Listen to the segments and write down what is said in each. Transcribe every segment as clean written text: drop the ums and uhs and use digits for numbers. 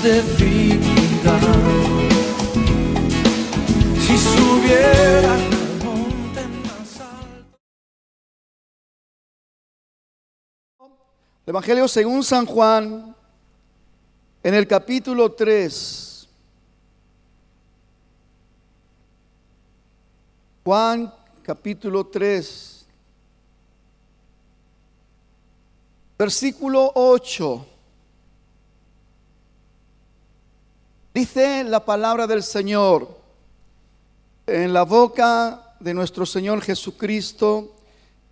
de vida. Si subiera al monte más alto. El Evangelio según San Juan, en el capítulo 3. Juan, capítulo 3, versículo 8. Dice la palabra del Señor: en la boca de nuestro Señor Jesucristo,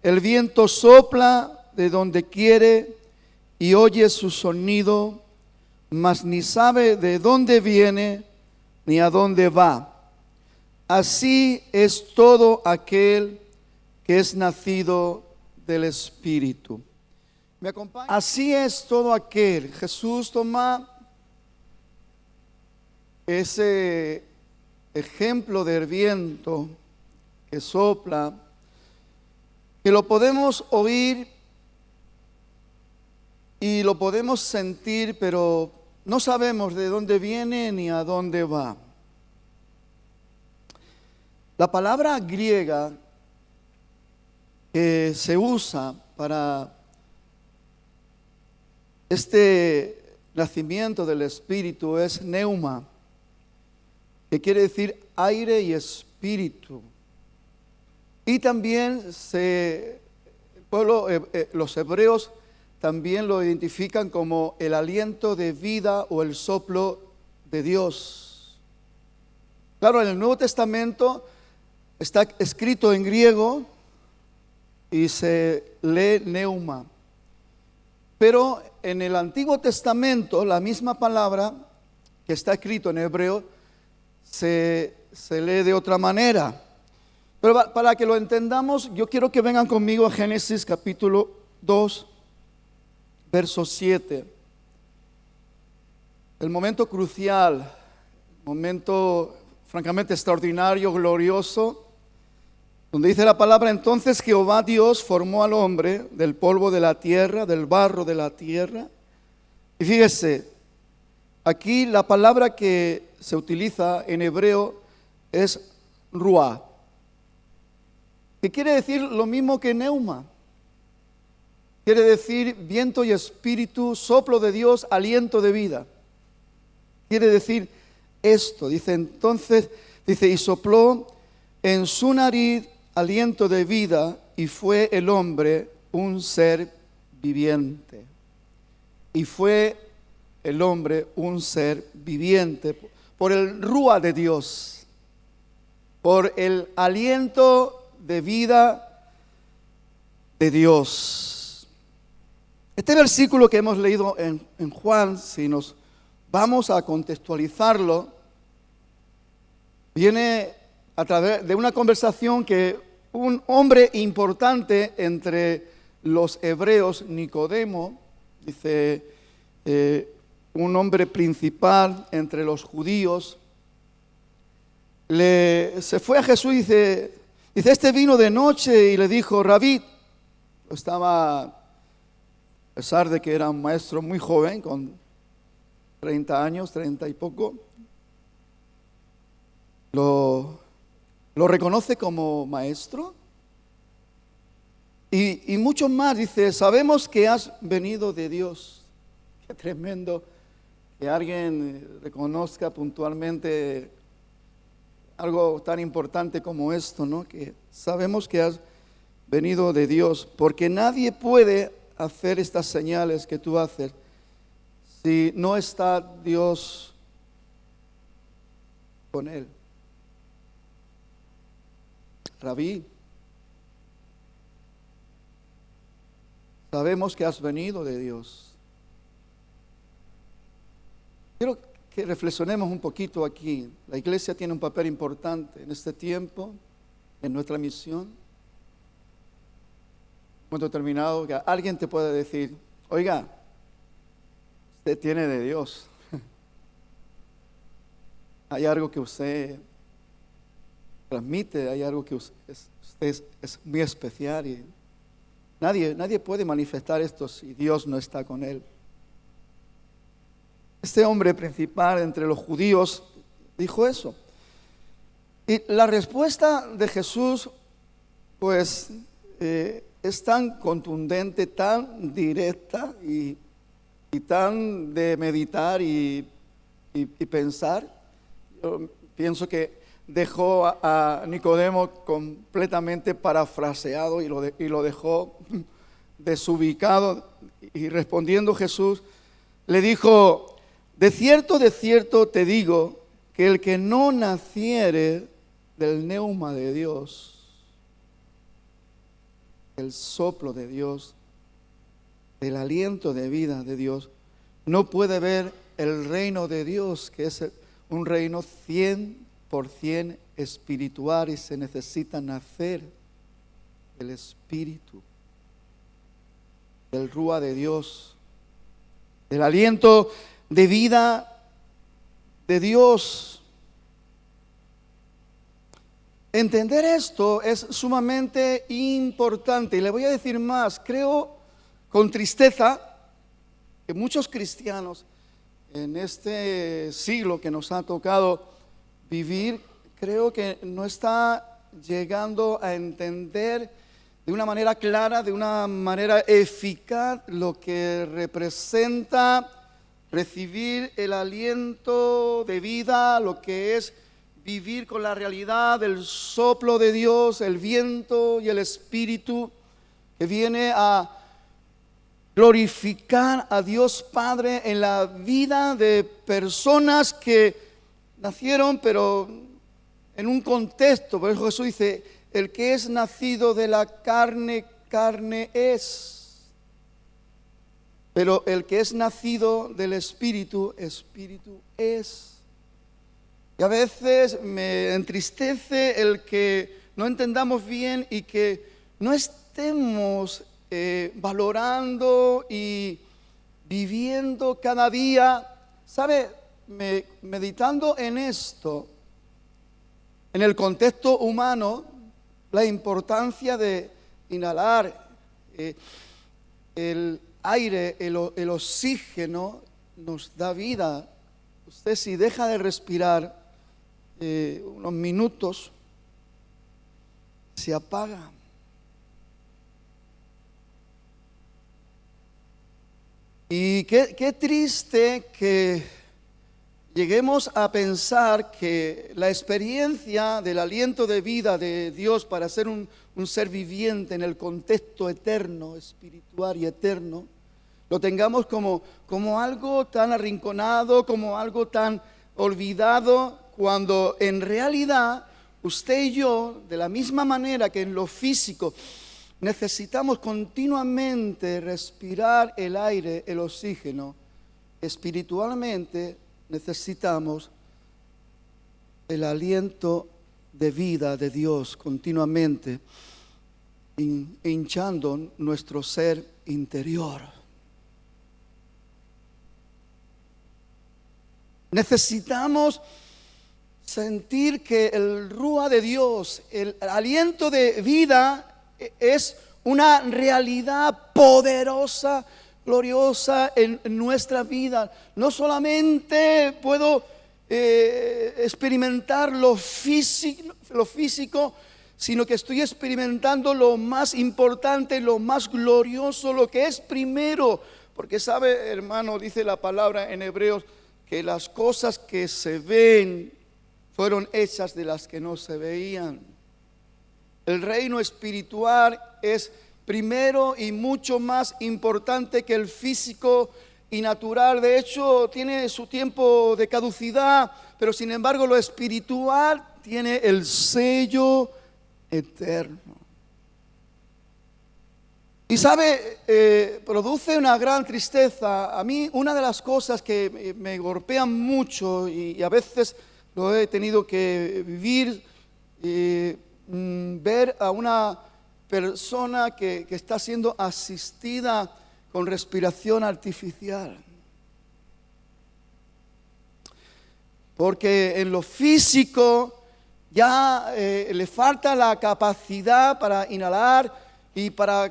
el viento sopla de donde quiere y oye su sonido, mas ni sabe de dónde viene ni a dónde va. Así es todo aquel que es nacido del Espíritu. ¿Me acompaña? Así es todo aquel. Jesús toma ese ejemplo del viento que sopla, que lo podemos oír y lo podemos sentir, pero no sabemos de dónde viene ni a dónde va. La palabra griega que se usa para este nacimiento del Espíritu es neuma, que quiere decir aire y espíritu. Y también los hebreos también lo identifican como el aliento de vida o el soplo de Dios. Claro, en el Nuevo Testamento está escrito en griego y se lee neuma. Pero en el Antiguo Testamento la misma palabra que está escrito en hebreo se lee de otra manera. Pero para que lo entendamos, yo quiero que vengan conmigo a Génesis capítulo 2, verso 7. El momento crucial, momento francamente extraordinario, glorioso, donde dice la palabra: entonces Jehová Dios formó al hombre del polvo de la tierra, del barro de la tierra. Y fíjese, aquí la palabra que se utiliza en hebreo es ruah, que quiere decir lo mismo que neuma. Quiere decir viento y espíritu, soplo de Dios, aliento de vida. Quiere decir esto. Dice entonces, y sopló en su nariz aliento de vida, y fue el hombre un ser viviente. Y fue el hombre un ser viviente por el ruah de Dios, por el aliento de vida de Dios. Este versículo que hemos leído en Juan, si nos vamos a contextualizarlo, viene a través de una conversación que un hombre importante entre los hebreos, Nicodemo, dice, un hombre principal entre los judíos, se fue a Jesús y dice, este vino de noche y le dijo: Rabí. Estaba, a pesar de que era un maestro muy joven, con 30 años, 30 y poco, lo reconoce como maestro. Y mucho más, dice: sabemos que has venido de Dios. Qué tremendo que alguien reconozca puntualmente algo tan importante como esto, ¿no? Que sabemos que has venido de Dios, porque nadie puede hacer estas señales que tú haces si no está Dios con él. Rabí, sabemos que has venido de Dios. Quiero que reflexionemos un poquito aquí. La iglesia tiene un papel importante en este tiempo, en nuestra misión. En un momento determinado, que alguien te puede decir: oiga, usted tiene de Dios. Hay algo que usted transmite, hay algo que usted es muy especial y nadie puede manifestar esto si Dios no está con él. Este hombre principal entre los judíos dijo eso. Y la respuesta de Jesús, pues, es tan contundente, tan directa y tan de meditar y pensar. Yo pienso que dejó a Nicodemo completamente parafraseado y lo dejó desubicado. Y respondiendo Jesús, le dijo: de cierto te digo, que el que no naciere del neuma de Dios, el soplo de Dios, el aliento de vida de Dios, no puede ver el reino de Dios, que es un reino 100% espiritual, y se necesita nacer del Espíritu, del Rúa de Dios, del aliento de vida de Dios. Entender esto es sumamente importante, y le voy a decir más. Creo con tristeza que muchos cristianos en este siglo que nos ha tocado vivir, creo que no está llegando a entender de una manera clara, de una manera eficaz, lo que representa recibir el aliento de vida, lo que es vivir con la realidad del soplo de Dios, el viento y el Espíritu que viene a glorificar a Dios Padre en la vida de personas que nacieron, pero en un contexto. Por eso Jesús dice: el que es nacido de la carne, carne es. Pero el que es nacido del Espíritu, Espíritu es. Y a veces me entristece el que no entendamos bien y que no estemos valorando y viviendo cada día, ¿sabe? Meditando en esto, en el contexto humano, la importancia de inhalar el aire, el oxígeno nos da vida. Usted, si deja de respirar unos minutos, se apaga. Y qué triste que lleguemos a pensar que la experiencia del aliento de vida de Dios para ser un ser viviente en el contexto eterno, espiritual y eterno, lo tengamos como algo tan arrinconado, como algo tan olvidado, cuando en realidad usted y yo, de la misma manera que en lo físico, necesitamos continuamente respirar el aire, el oxígeno, espiritualmente necesitamos el aliento de vida de Dios continuamente, hinchando nuestro ser interior. Necesitamos sentir que el Rúa de Dios, el aliento de vida, es una realidad poderosa, gloriosa en nuestra vida. No solamente puedo experimentar lo físico, sino que estoy experimentando lo más importante, lo más glorioso, lo que es primero. Porque sabe, hermano, dice la palabra en Hebreos, que las cosas que se ven fueron hechas de las que no se veían. El reino espiritual es primero y mucho más importante que el físico y natural. De hecho, tiene su tiempo de caducidad, pero sin embargo lo espiritual tiene el sello eterno. Y sabe, produce una gran tristeza. A mí una de las cosas que me golpean mucho y a veces lo he tenido que vivir, ver a una persona que está siendo asistida con respiración artificial. Porque en lo físico ya le falta la capacidad para inhalar y para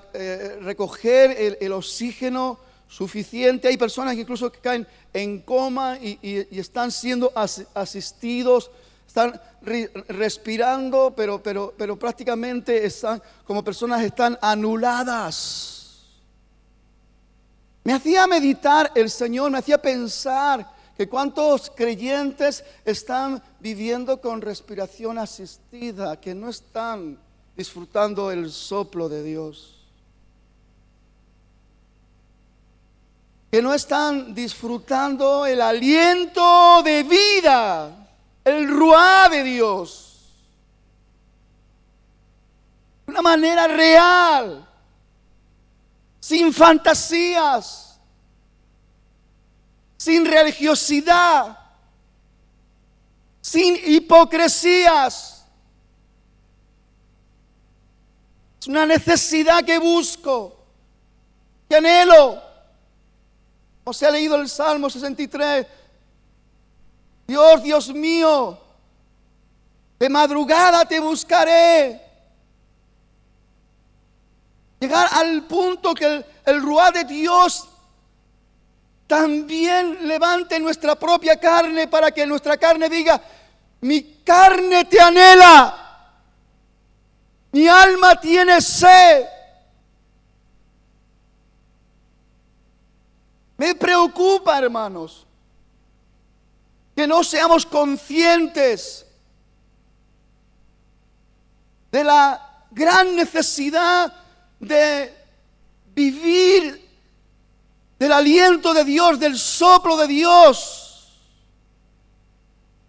recoger el oxígeno suficiente. Hay personas que incluso caen en coma y están siendo asistidos, están respirando, pero prácticamente están como personas están anuladas. Me hacía meditar el Señor, me hacía pensar que cuántos creyentes están viviendo con respiración asistida, que no están disfrutando el soplo de Dios, que no están disfrutando el aliento de vida, el ruá de Dios, de una manera real, sin fantasías, sin religiosidad, sin hipocresías. Es una necesidad que busco, que anhelo. O se ha leído el Salmo 63. Dios, Dios mío, de madrugada te buscaré. Llegar al punto que el ruá de Dios también levante nuestra propia carne, para que nuestra carne diga: mi carne te anhela, mi alma tiene sed. Me preocupa, hermanos, que no seamos conscientes de la gran necesidad de vivir del aliento de Dios, del soplo de Dios.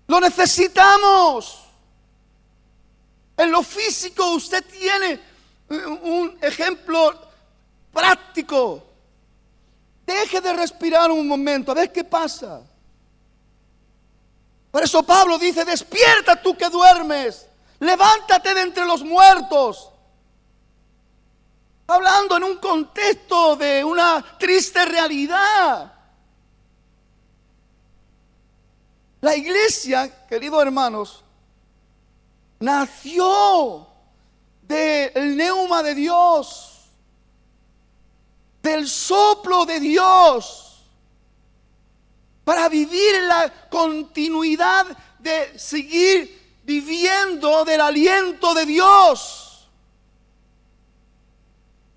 Lo necesitamos. En lo físico usted tiene un ejemplo práctico. Deje de respirar un momento, a ver qué pasa. Por eso Pablo dice: despierta tú que duermes, levántate de entre los muertos. Hablando en un contexto de una triste realidad. La iglesia, queridos hermanos, nació del neuma de Dios, del soplo de Dios, para vivir en la continuidad de seguir viviendo del aliento de Dios.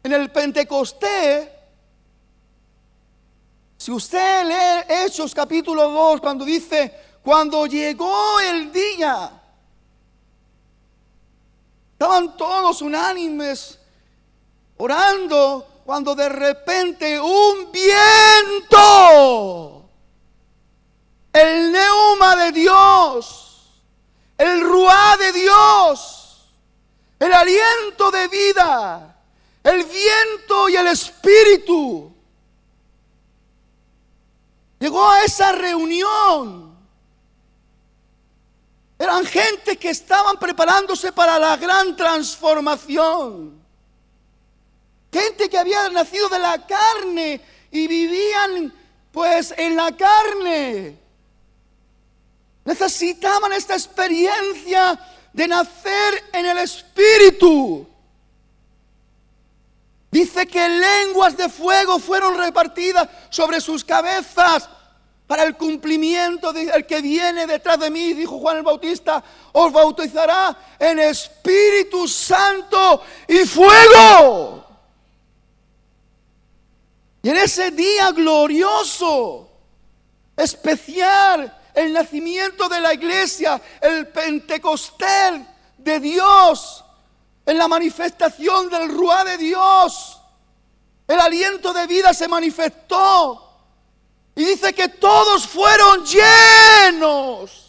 En el Pentecostés, si usted lee Hechos capítulo 2, cuando dice: cuando llegó el día, estaban todos unánimes orando, cuando de repente un viento, el neuma de Dios, el ruá de Dios, el aliento de vida, el viento y el espíritu, llegó a esa reunión. Eran gente que estaban preparándose para la gran transformación. Gente que había nacido de la carne y vivían pues en la carne. Necesitaban esta experiencia de nacer en el espíritu. Dice que lenguas de fuego fueron repartidas sobre sus cabezas para el cumplimiento del que viene detrás de mí, dijo Juan el Bautista, os bautizará en Espíritu Santo y fuego. Y en ese día glorioso, especial, el nacimiento de la iglesia, el Pentecostés de Dios, en la manifestación del ruá de Dios, el aliento de vida se manifestó. Y dice que todos fueron llenos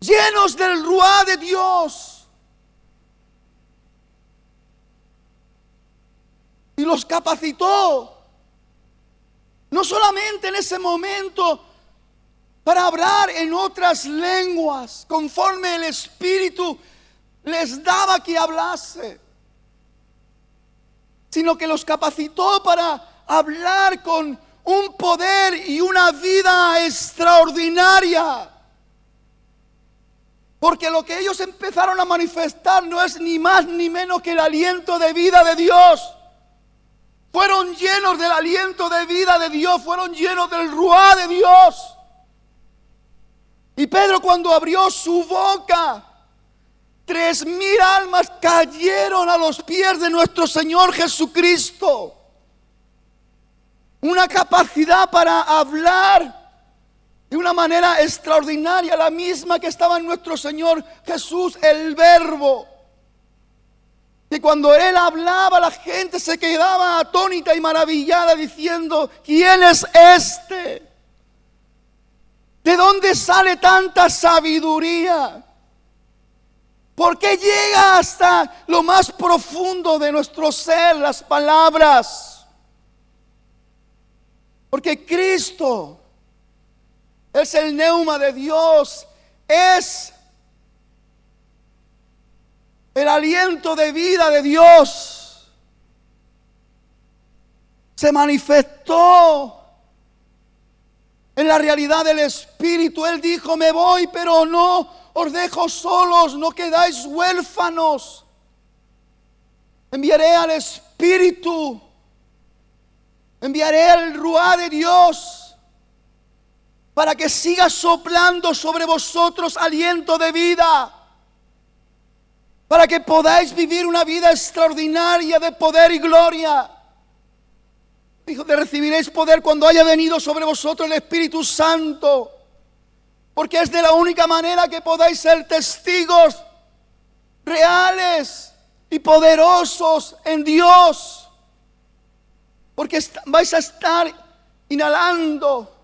del ruá de Dios. Y los capacitó, no solamente en ese momento para hablar en otras lenguas, conforme el Espíritu les daba que hablase, sino que los capacitó para hablar con un poder y una vida extraordinaria. Porque lo que ellos empezaron a manifestar no es ni más ni menos que el aliento de vida de Dios. fueron llenos del aliento de vida de Dios, fueron llenos del ruá de Dios. Y Pedro, cuando abrió su boca, 3,000 almas cayeron a los pies de nuestro Señor Jesucristo. Una capacidad para hablar de una manera extraordinaria, la misma que estaba en nuestro Señor Jesús, el Verbo. Que cuando Él hablaba, la gente se quedaba atónita y maravillada diciendo: ¿quién es este? ¿De dónde sale tanta sabiduría? ¿Por qué llega hasta lo más profundo de nuestro ser las palabras? Porque Cristo es el neuma de Dios, es el aliento de vida de Dios. Se manifestó en la realidad del Espíritu. Él dijo: me voy, pero no os dejo solos, no quedáis huérfanos. Enviaré al Espíritu, enviaré el ruá de Dios para que siga soplando sobre vosotros aliento de vida, para que podáis vivir una vida extraordinaria de poder y gloria. Dijo: de recibiréis poder cuando haya venido sobre vosotros el Espíritu Santo, porque es de la única manera que podáis ser testigos reales y poderosos en Dios, porque vais a estar inhalando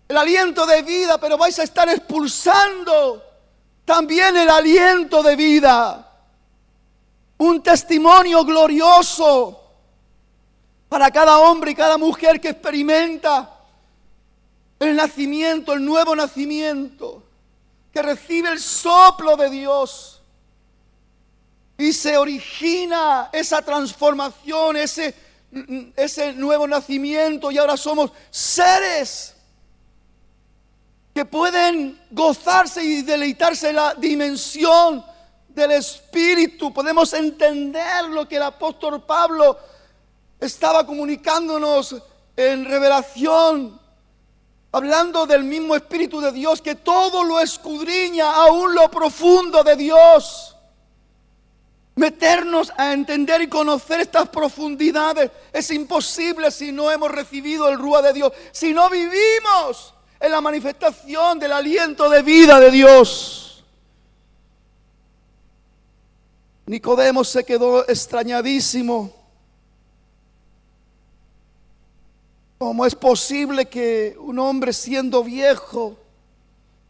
el aliento de vida, pero vais a estar expulsando también el aliento de vida. Un testimonio glorioso para cada hombre y cada mujer que experimenta el nacimiento, el nuevo nacimiento, que recibe el soplo de Dios y se origina esa transformación, ese nuevo nacimiento, y ahora somos seres que pueden gozarse y deleitarse en la dimensión del Espíritu. Podemos entender lo que el apóstol Pablo estaba comunicándonos en revelación, hablando del mismo Espíritu de Dios, que todo lo escudriña, aún lo profundo de Dios. Meternos a entender y conocer estas profundidades es imposible si no hemos recibido el ruá de Dios, si no vivimos en la manifestación del aliento de vida de Dios. Nicodemo se quedó extrañadísimo. ¿Cómo es posible que un hombre, siendo viejo,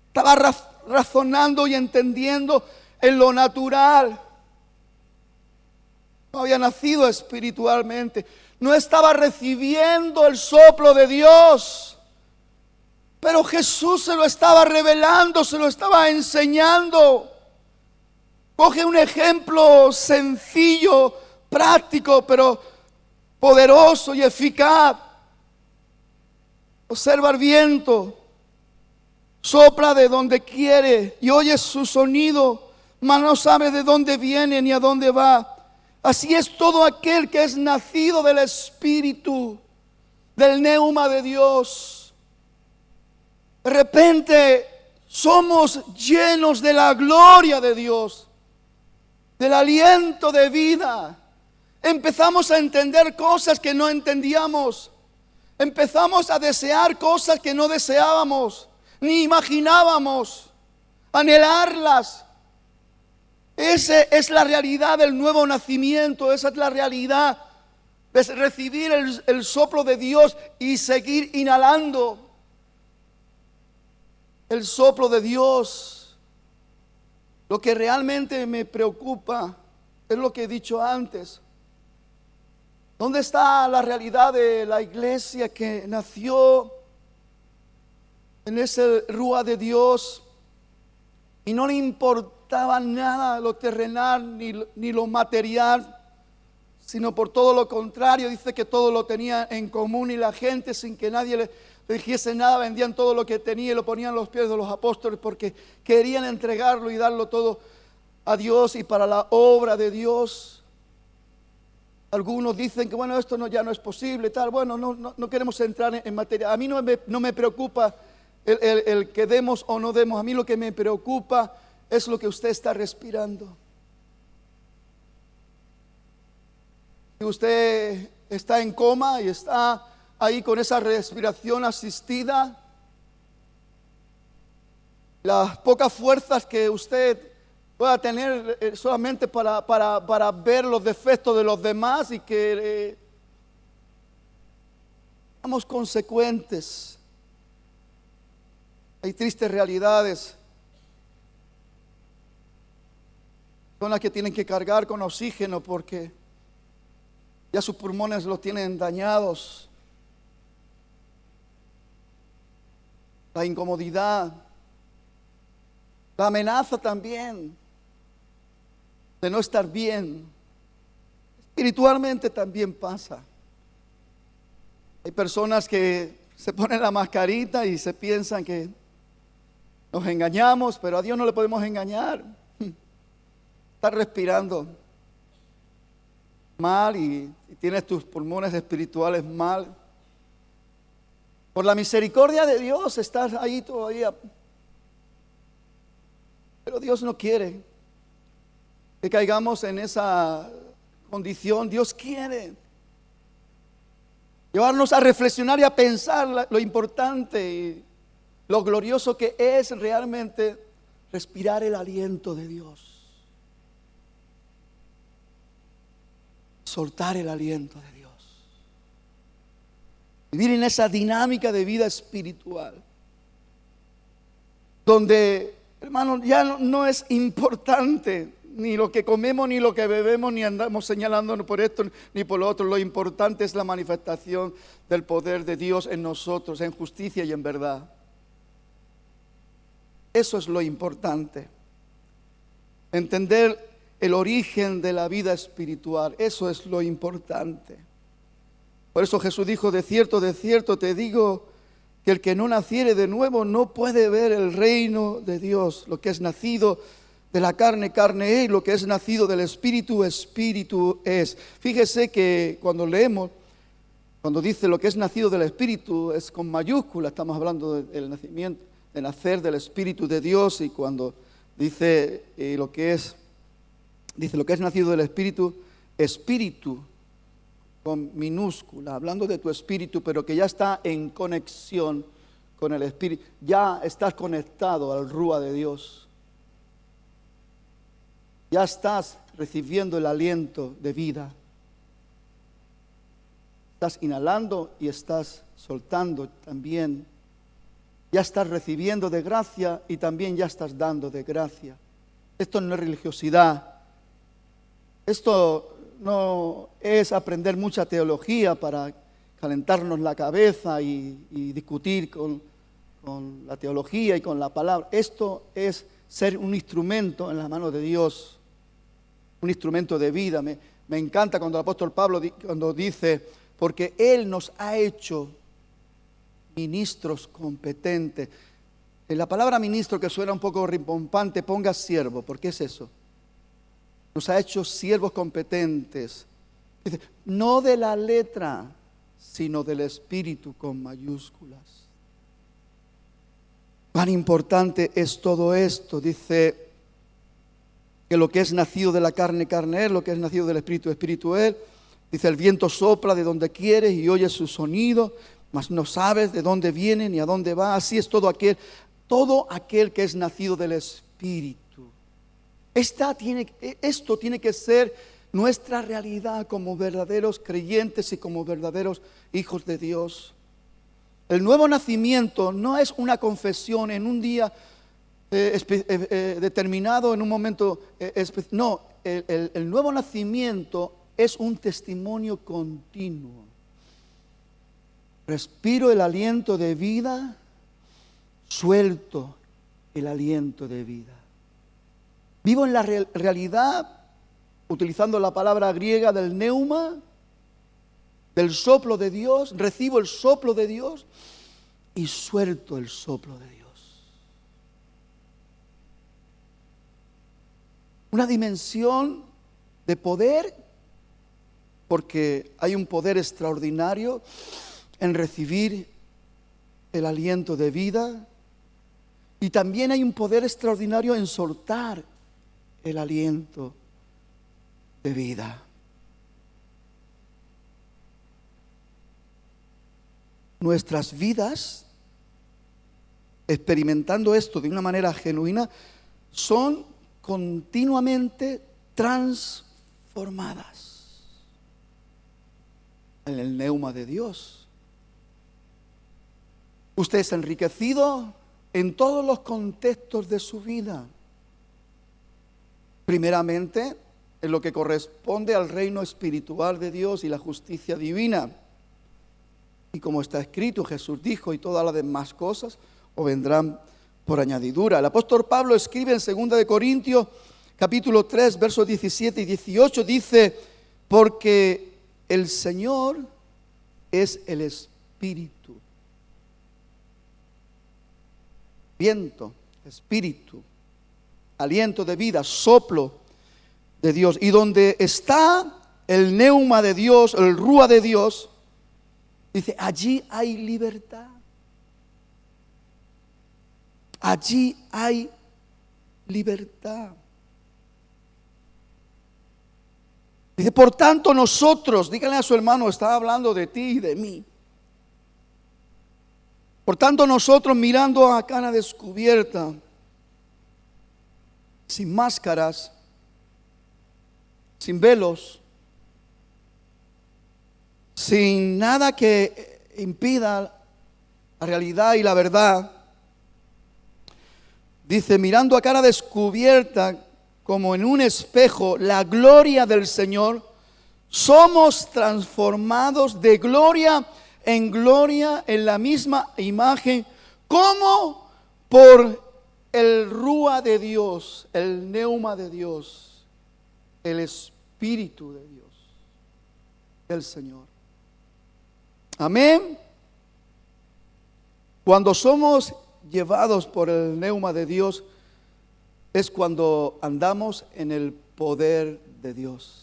estaba razonando y entendiendo en lo natural? No había nacido espiritualmente, no estaba recibiendo el soplo de Dios, pero Jesús se lo estaba revelando, se lo estaba enseñando. Coge un ejemplo sencillo, práctico, pero poderoso y eficaz. Observa el viento, sopla de donde quiere y oye su sonido, mas no sabe de dónde viene ni a dónde va. Así es todo aquel que es nacido del Espíritu, del neuma de Dios. De repente somos llenos de la gloria de Dios, del aliento de vida. Empezamos a entender cosas que no entendíamos. Empezamos a desear cosas que no deseábamos, ni imaginábamos, anhelarlas. Esa es la realidad del nuevo nacimiento, esa es la realidad de recibir el soplo de Dios y seguir inhalando el soplo de Dios. Lo que realmente me preocupa es lo que he dicho antes. ¿Dónde está la realidad de la iglesia que nació en ese rúa de Dios y no le importaba nada lo terrenal ni lo material, sino por todo lo contrario? Dice que todo lo tenía en común, y la gente, sin que nadie le dijese nada, vendían todo lo que tenía y lo ponían a los pies de los apóstoles, porque querían entregarlo y darlo todo a Dios y para la obra de Dios. Algunos dicen que bueno, esto no, ya no es posible, tal. Bueno, no queremos entrar en materia. A mí no me preocupa el que demos o no demos. A mí lo que me preocupa es lo que usted está respirando. Si usted está en coma y está ahí con esa respiración asistida, las pocas fuerzas que usted pueda tener solamente para ver los defectos de los demás y que seamos consecuentes. Hay tristes realidades. Personas que tienen que cargar con oxígeno porque ya sus pulmones los tienen dañados. La incomodidad, la amenaza también de no estar bien. Espiritualmente también pasa. Hay personas que se ponen la mascarita y se piensan que nos engañamos, pero a Dios no le podemos engañar. Estás respirando mal y tienes tus pulmones espirituales mal. Por la misericordia de Dios estás ahí todavía. Pero Dios no quiere que caigamos en esa condición. Dios quiere llevarnos a reflexionar y a pensar lo importante y lo glorioso que es realmente respirar el aliento de Dios. Soltar el aliento de Dios. Vivir en esa dinámica de vida espiritual. Donde, hermano, ya no es importante ni lo que comemos, ni lo que bebemos, ni andamos señalando por esto, ni por lo otro. Lo importante es la manifestación del poder de Dios en nosotros, en justicia y en verdad. Eso es lo importante. Entender el origen de la vida espiritual, eso es lo importante. Por eso Jesús dijo: de cierto te digo, que el que no naciere de nuevo no puede ver el reino de Dios. Lo que es nacido de la carne, carne es, y lo que es nacido del Espíritu, Espíritu es. Fíjese que cuando leemos, cuando dice lo que es nacido del Espíritu, es con mayúscula, estamos hablando del nacimiento, de nacer del Espíritu de Dios. Y cuando dice lo que es nacido del Espíritu, Espíritu, con minúscula, hablando de tu espíritu, pero que ya está en conexión con el Espíritu, ya estás conectado al Rúa de Dios, ya estás recibiendo el aliento de vida, estás inhalando y estás soltando también, ya estás recibiendo de gracia y también ya estás dando de gracia. Esto no es religiosidad, esto no es aprender mucha teología para calentarnos la cabeza y discutir con la teología y con la palabra. Esto es ser un instrumento en las manos de Dios, un instrumento de vida. Me encanta cuando el apóstol Pablo cuando dice: porque Él nos ha hecho ministros competentes. En la palabra ministro, que suena un poco rimbombante, ponga siervo. ¿Por qué es eso? Nos ha hecho siervos competentes. Dice, no de la letra, sino del Espíritu con mayúsculas. Cuán importante es todo esto. Dice que lo que es nacido de la carne, carne es, lo que es nacido del Espíritu, Espíritu es. Dice, el viento sopla de donde quieres y oyes su sonido, mas no sabes de dónde viene ni a dónde va. Así es todo aquel que es nacido del Espíritu. Esto tiene que ser nuestra realidad como verdaderos creyentes y como verdaderos hijos de Dios. El nuevo nacimiento no es una confesión en un día determinado, en un momento no, el nuevo nacimiento es un testimonio continuo. Respiro el aliento de vida, suelto el aliento de vida. Vivo en la realidad, utilizando la palabra griega del neuma, del soplo de Dios. Recibo el soplo de Dios y suelto el soplo de Dios. Una dimensión de poder porque hay un poder extraordinario en recibir el aliento de vida, y también hay un poder extraordinario en soltar el aliento de vida. Nuestras vidas, experimentando esto de una manera genuina, son continuamente transformadas en el neuma de Dios. Usted es enriquecido en todos los contextos de su vida. Primeramente, en lo que corresponde al reino espiritual de Dios y la justicia divina. Y como está escrito, Jesús dijo, y todas las demás cosas os vendrán por añadidura. El apóstol Pablo escribe en 2 de Corintios, capítulo 3, versos 17 y 18, dice, porque el Señor es el Espíritu. Viento, espíritu, aliento de vida, soplo de Dios. Y donde está el neuma de Dios, el rúa de Dios, dice, allí hay libertad. Allí hay libertad. Dice, por tanto nosotros, díganle a su hermano, está hablando de ti y de mí. Por tanto nosotros, mirando a cara descubierta, sin máscaras, sin velos, sin nada que impida la realidad y la verdad, dice, mirando a cara descubierta como en un espejo la gloria del Señor, somos transformados de gloria en gloria en la misma imagen, como por el rúa de Dios, el neuma de Dios, el Espíritu de Dios, el Señor. Amén. Cuando somos llevados por el neuma de Dios, es cuando andamos en el poder de Dios.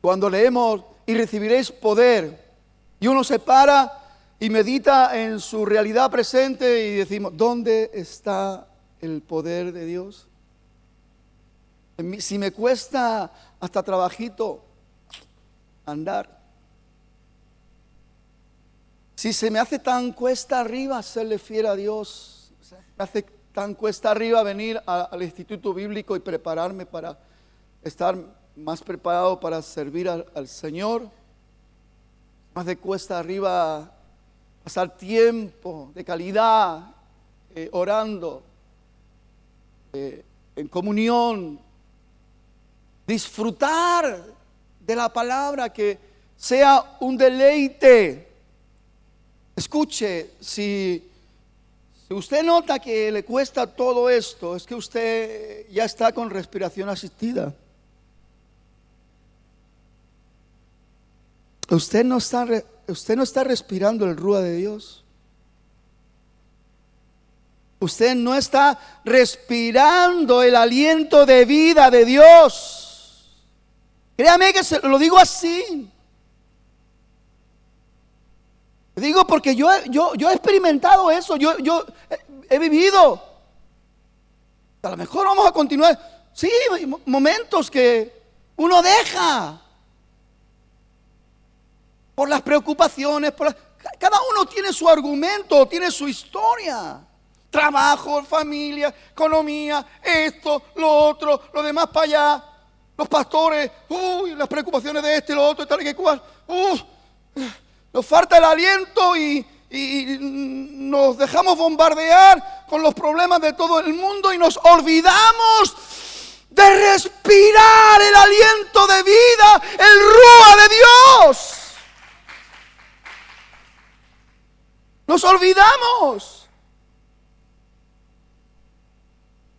Cuando leemos y recibiréis poder, y uno se para y medita en su realidad presente y decimos, ¿dónde está el poder de Dios? Si me cuesta hasta trabajito andar, si se me hace tan cuesta arriba serle fiel a Dios, me hace tan cuesta arriba venir al instituto bíblico y prepararme para estar más preparado para servir al Señor, más de cuesta arriba pasar tiempo de calidad orando, en comunión, disfrutar de la palabra, que sea un deleite. Escuche, si usted nota que le cuesta todo esto, es que usted ya está con respiración asistida. Usted no está respirando el rúa de Dios. Usted no está respirando el aliento de vida de Dios. Créame que se lo digo así. Digo porque yo he experimentado eso. Yo he vivido. A lo mejor vamos a continuar. Sí, hay momentos que uno deja por las preocupaciones, cada uno tiene su argumento, tiene su historia. Trabajo, familia, economía, esto, lo otro, lo demás para allá. Los pastores, las preocupaciones de este, lo otro, tal y que cual. Nos falta el aliento y nos dejamos bombardear con los problemas de todo el mundo y nos olvidamos de respirar el aliento de vida, el rúa de Dios. Nos olvidamos.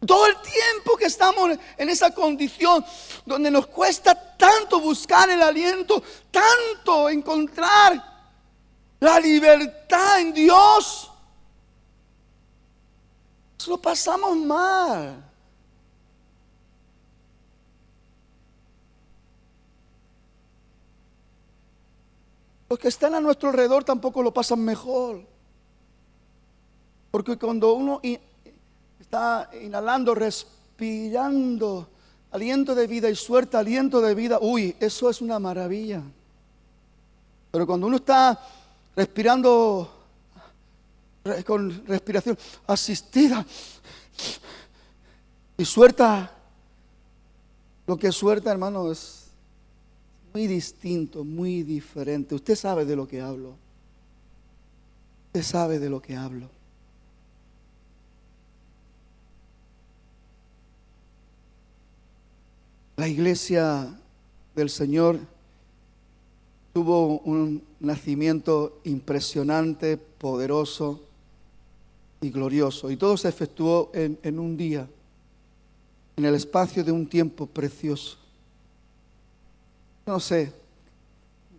Todo el tiempo que estamos en esa condición donde nos cuesta tanto buscar el aliento, tanto encontrar la libertad en Dios, lo pasamos mal. Los que están a nuestro alrededor tampoco lo pasan mejor. Porque cuando uno está inhalando, respirando aliento de vida y suelta aliento de vida, uy, eso es una maravilla. Pero cuando uno está respirando con respiración asistida y suelta lo que suelta, hermano, es muy distinto, muy diferente. Usted sabe de lo que hablo. Usted sabe de lo que hablo. La iglesia del Señor tuvo un nacimiento impresionante, poderoso y glorioso. Y todo se efectuó en un día, en el espacio de un tiempo precioso. No sé,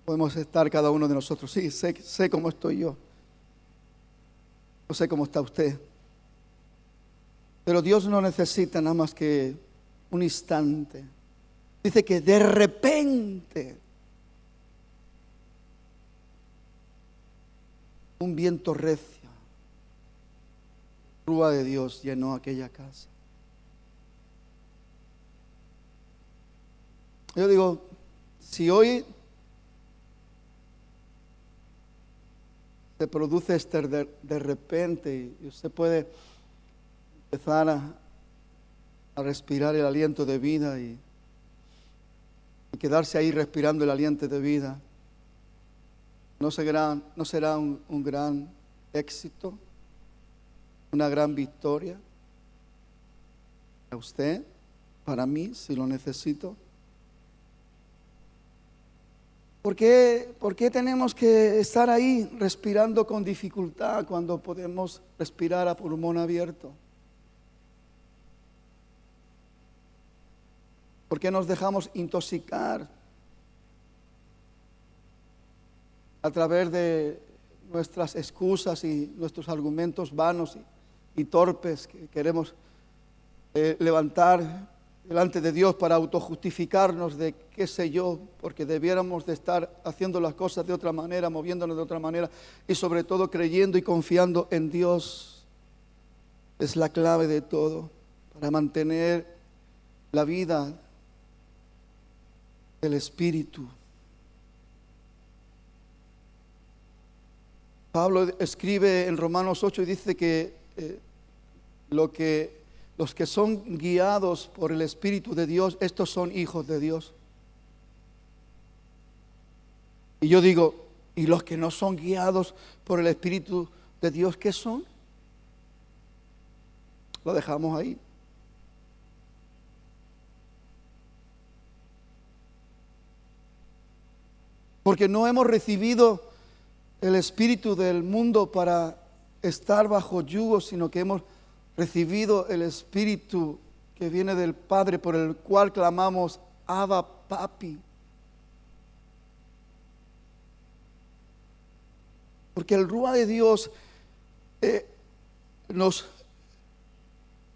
podemos estar cada uno de nosotros. Sí, sé cómo estoy yo. No sé cómo está usted. Pero Dios no necesita nada más que un instante. Dice que de repente un viento recio, rúa de Dios llenó aquella casa. Yo digo, si hoy se produce este de repente y usted puede empezar a respirar el aliento de vida y quedarse ahí respirando el aliento de vida, ¿no será un gran éxito? ¿Una gran victoria? ¿Para usted? ¿Para mí, si lo necesito? ¿Por qué tenemos que estar ahí respirando con dificultad cuando podemos respirar a pulmón abierto? ¿Por qué nos dejamos intoxicar a través de nuestras excusas y nuestros argumentos vanos y torpes que queremos levantar delante de Dios para autojustificarnos de qué sé yo, porque debiéramos de estar haciendo las cosas de otra manera, moviéndonos de otra manera y sobre todo creyendo y confiando en Dios? Es la clave de todo para mantener la vida del Espíritu. Pablo escribe en Romanos 8 y dice que los que son guiados por el Espíritu de Dios, estos son hijos de Dios. Y yo digo, ¿y los que no son guiados por el Espíritu de Dios, qué son? Lo dejamos ahí. Porque no hemos recibido el espíritu del mundo para estar bajo yugo, sino que hemos recibido el espíritu que viene del Padre, por el cual clamamos, Abba, Papi. Porque el Ruá de Dios nos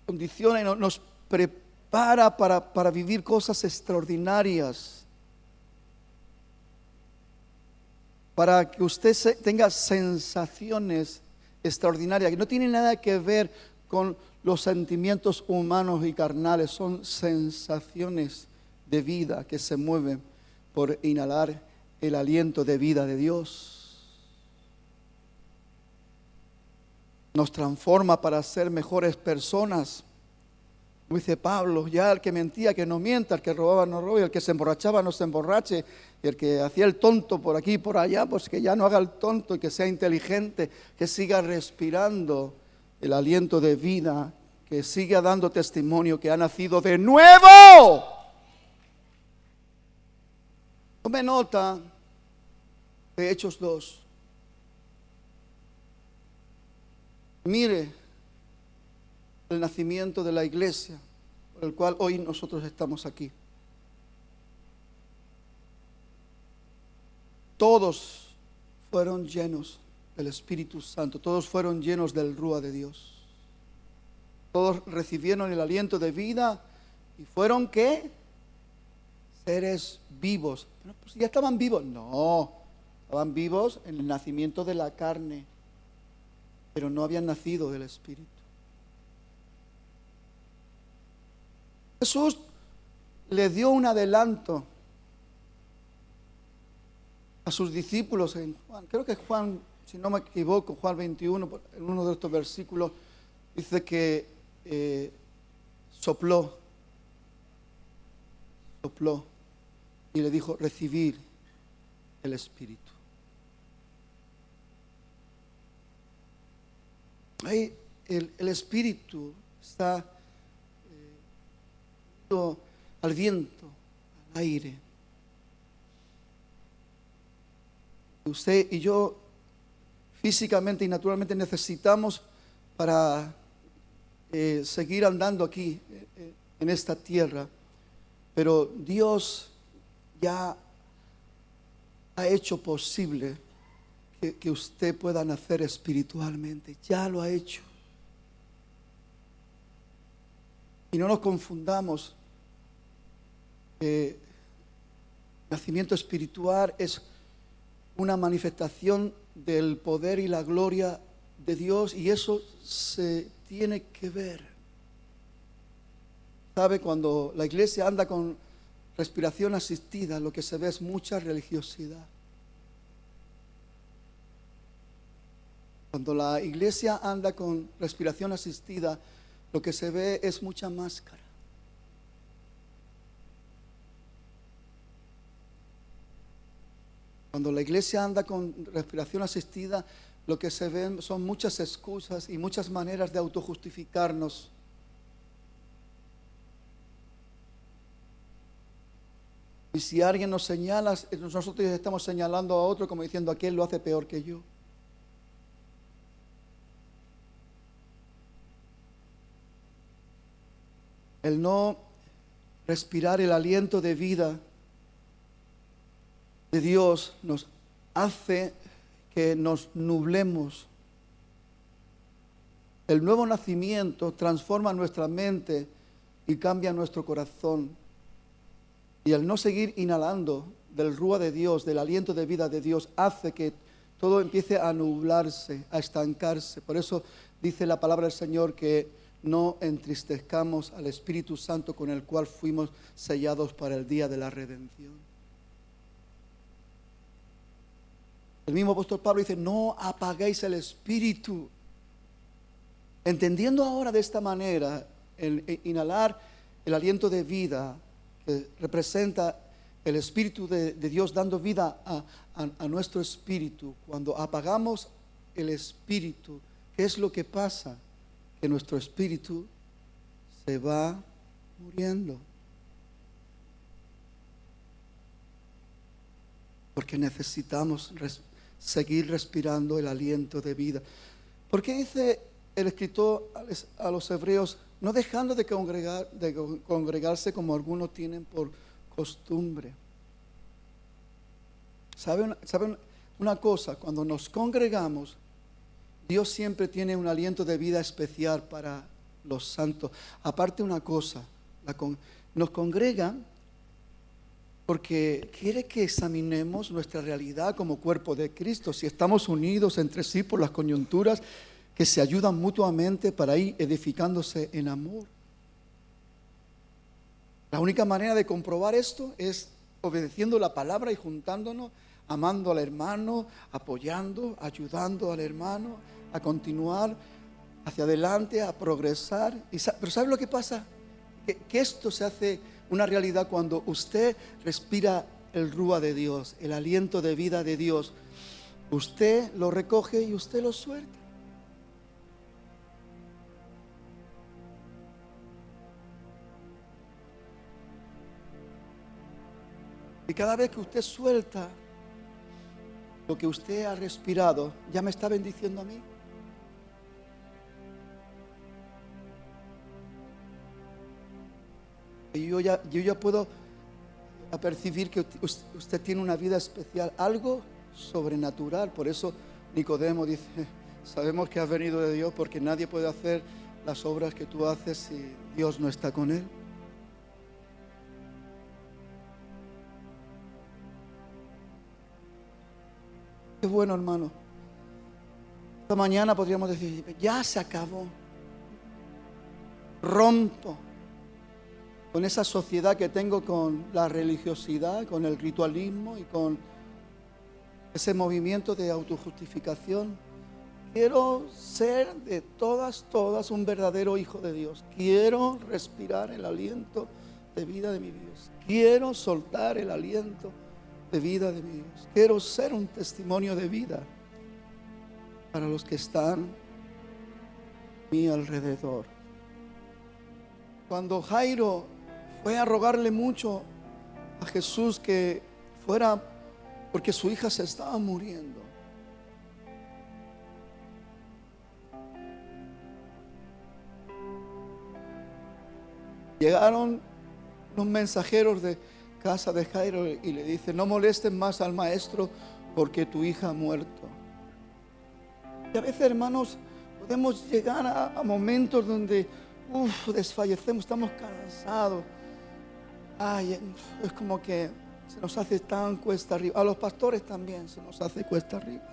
condiciona y nos prepara para vivir cosas extraordinarias. Para que usted tenga sensaciones extraordinarias que no tienen nada que ver con los sentimientos humanos y carnales. Son sensaciones de vida que se mueven por inhalar el aliento de vida de Dios. Nos transforma para ser mejores personas. Dice Pablo, ya el que mentía que no mienta, el que robaba no robe, el que se emborrachaba no se emborrache, y el que hacía el tonto por aquí y por allá, pues que ya no haga el tonto y que sea inteligente, que siga respirando el aliento de vida, que siga dando testimonio que ha nacido de nuevo. Tome nota de Hechos 2. Mire el nacimiento de la iglesia por el cual hoy nosotros estamos aquí. Todos fueron llenos del Espíritu Santo, todos fueron llenos del Rúa de Dios. Todos recibieron el aliento de vida y fueron ¿qué? Seres vivos. Pero pues ya estaban vivos. No, Estaban vivos en el nacimiento de la carne, pero no habían nacido del Espíritu. Jesús le dio un adelanto a sus discípulos en Juan, creo que Juan, si no me equivoco, Juan 21, en uno de estos versículos, dice que sopló y le dijo: recibir el Espíritu. Ahí el Espíritu está al viento, al aire. Usted y yo físicamente y naturalmente necesitamos para seguir andando aquí en esta tierra, pero Dios ya ha hecho posible que usted pueda nacer espiritualmente. Ya lo ha hecho. Y no nos confundamos. Nacimiento espiritual es una manifestación del poder y la gloria de Dios, y eso se tiene que ver. ¿Sabe? Cuando la iglesia anda con respiración asistida, lo que se ve es mucha religiosidad. Cuando la iglesia anda con respiración asistida, lo que se ve es mucha máscara. Cuando la iglesia anda con respiración asistida, lo que se ven son muchas excusas y muchas maneras de autojustificarnos. Y si alguien nos señala, nosotros estamos señalando a otro como diciendo: aquel lo hace peor que yo. El no respirar el aliento de vida de Dios nos hace que nos nublemos. El nuevo nacimiento transforma nuestra mente y cambia nuestro corazón. Y el no seguir inhalando del rúa de Dios, del aliento de vida de Dios, hace que todo empiece a nublarse, a estancarse. Por eso dice la palabra del Señor que no entristezcamos al Espíritu Santo, con el cual fuimos sellados para el día de la redención. El mismo apóstol Pablo dice: no apaguéis el Espíritu. Entendiendo ahora de esta manera el inhalar el aliento de vida que representa el Espíritu de Dios dando vida a nuestro espíritu, cuando apagamos el Espíritu, ¿qué es lo que pasa? Que nuestro espíritu se va muriendo. Porque necesitamos seguir respirando el aliento de vida. ¿Por qué dice el escritor a los hebreos: no dejando de congregarse como algunos tienen por costumbre? ¿Saben una cosa? Cuando nos congregamos, Dios siempre tiene un aliento de vida especial para los santos. Aparte, una cosa, nos congregan porque quiere que examinemos nuestra realidad como cuerpo de Cristo. Si estamos unidos entre sí por las coyunturas que se ayudan mutuamente para ir edificándose en amor. La única manera de comprobar esto es obedeciendo la palabra y juntándonos, amando al hermano, apoyando, ayudando al hermano a continuar hacia adelante, a progresar. Pero ¿sabe lo que pasa? Que esto se hace una realidad cuando usted respira el rúa de Dios, el aliento de vida de Dios. Usted lo recoge y usted lo suelta. Y cada vez que usted suelta lo que usted ha respirado, ya me está bendiciendo a mí. Y yo ya puedo percibir que usted tiene una vida especial, algo sobrenatural. Por eso Nicodemo dice: sabemos que has venido de Dios, porque nadie puede hacer las obras que tú haces si Dios no está con él. Qué bueno, hermano. Esta mañana podríamos decir, ya se acabó. Rompo con esa sociedad que tengo con la religiosidad, con el ritualismo y con ese movimiento de autojustificación. Quiero ser de todas un verdadero hijo de Dios. Quiero respirar el aliento de vida de mi Dios. Quiero soltar el aliento de vida de mi Dios. Quiero ser un testimonio de vida para los que están a mi alrededor. Cuando Jairo fue a rogarle mucho a Jesús que fuera, porque su hija se estaba muriendo, llegaron los mensajeros de casa de Jairo y le dicen: no molesten más al maestro porque tu hija ha muerto. Y a veces, hermanos, podemos llegar a momentos donde desfallecemos, estamos cansados. Ay, es como que se nos hace tan cuesta arriba. A los pastores también se nos hace cuesta arriba.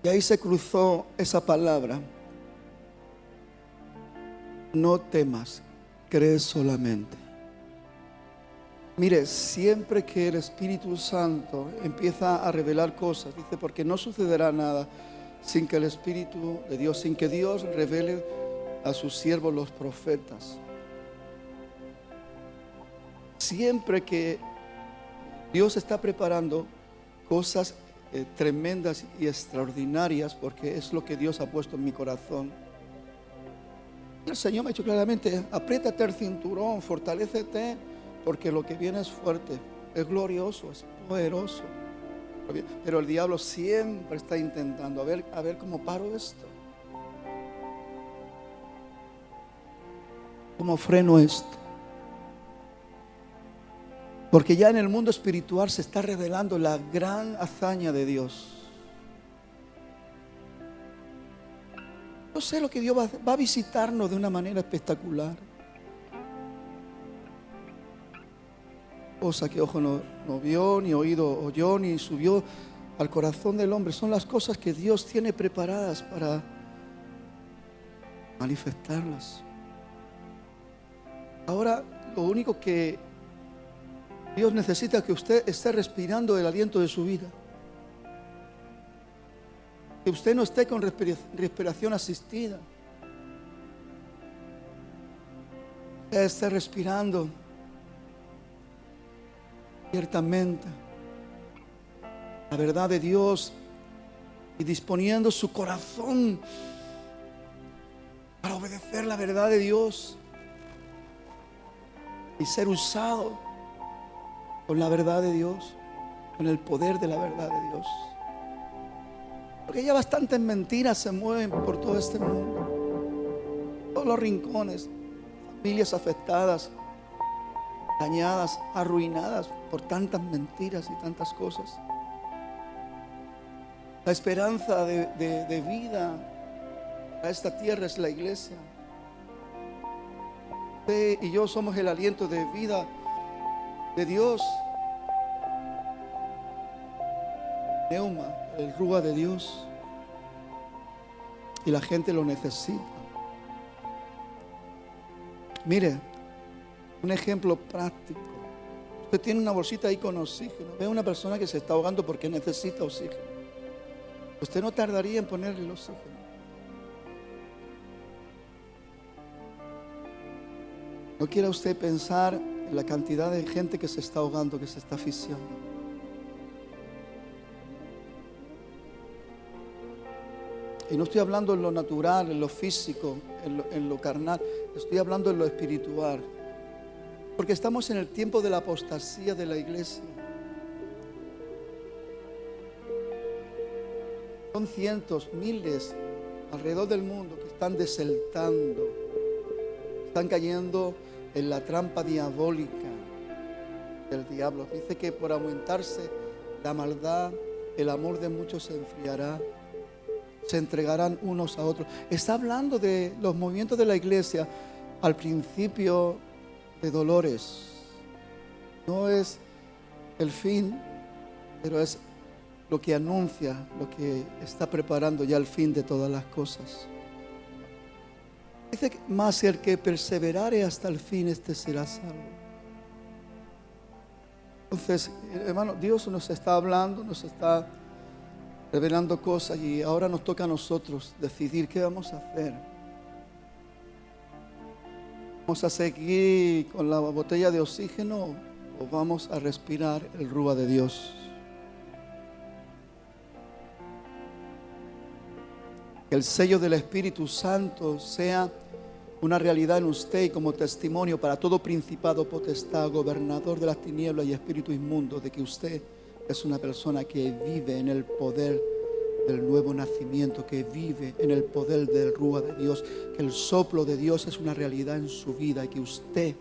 Y ahí se cruzó esa palabra: no temas, cree solamente. Mire, siempre que el Espíritu Santo empieza a revelar cosas, dice, porque no sucederá nada sin que el Espíritu de Dios, sin que Dios revele a sus siervos los profetas. Siempre que Dios está preparando cosas tremendas y extraordinarias, porque es lo que Dios ha puesto en mi corazón. El Señor me ha dicho claramente: apriétate el cinturón, fortalécete, porque lo que viene es fuerte, es glorioso, es poderoso. Pero el diablo siempre está intentando a ver cómo paro esto, cómo freno esto. Porque ya en el mundo espiritual se está revelando la gran hazaña de Dios. Yo sé lo que Dios va a visitarnos de una manera espectacular. Cosa que ojo no vio, ni oído oyó, ni subió al corazón del hombre. Son las cosas que Dios tiene preparadas para manifestarlas. Ahora, lo único que Dios necesita es que usted esté respirando el aliento de su vida. Que usted no esté con respiración asistida. Que esté respirando ciertamente la verdad de Dios y disponiendo su corazón para obedecer la verdad de Dios y ser usado con la verdad de Dios, con el poder de la verdad de Dios. Porque ya bastantes mentiras se mueven por todo este mundo, todos los rincones, familias afectadas, dañadas, arruinadas por tantas mentiras y tantas cosas. La esperanza de vida a esta tierra es la iglesia. Usted y yo somos el aliento de vida de Dios. Neuma, el rúa de Dios. Y la gente lo necesita. Mire, un ejemplo práctico. Usted tiene una bolsita ahí con oxígeno. Ve a una persona que se está ahogando porque necesita oxígeno. Usted no tardaría en ponerle el oxígeno. No quiera usted pensar en la cantidad de gente que se está ahogando, que se está asfixiando. Y no estoy hablando en lo natural, en lo físico, en lo carnal. Estoy hablando en lo espiritual. Porque estamos en el tiempo de la apostasía de la iglesia. Son cientos, miles alrededor del mundo que están desertando. Están cayendo en la trampa diabólica del diablo. Dice que por aumentarse la maldad, el amor de muchos se enfriará. Se entregarán unos a otros. Está hablando de los movimientos de la iglesia al principio de dolores, No es el fin, pero es lo que anuncia, lo que está preparando ya el fin de todas las cosas. Dice que más el que perseverare hasta el fin, este será salvo. Entonces, hermano, Dios nos está hablando, nos está revelando cosas y ahora nos toca a nosotros decidir qué vamos a hacer. ¿Vamos a seguir con la botella de oxígeno o vamos a respirar el rúa de Dios? Que el sello del Espíritu Santo sea una realidad en usted y como testimonio para todo principado, potestad, gobernador de las tinieblas y espíritu inmundo, de que usted es una persona que vive en el poder del nuevo nacimiento, que vive en el poder del rúa de Dios, que el soplo de Dios es una realidad en su vida y que usted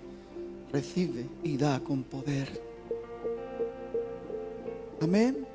recibe y da con poder. Amén.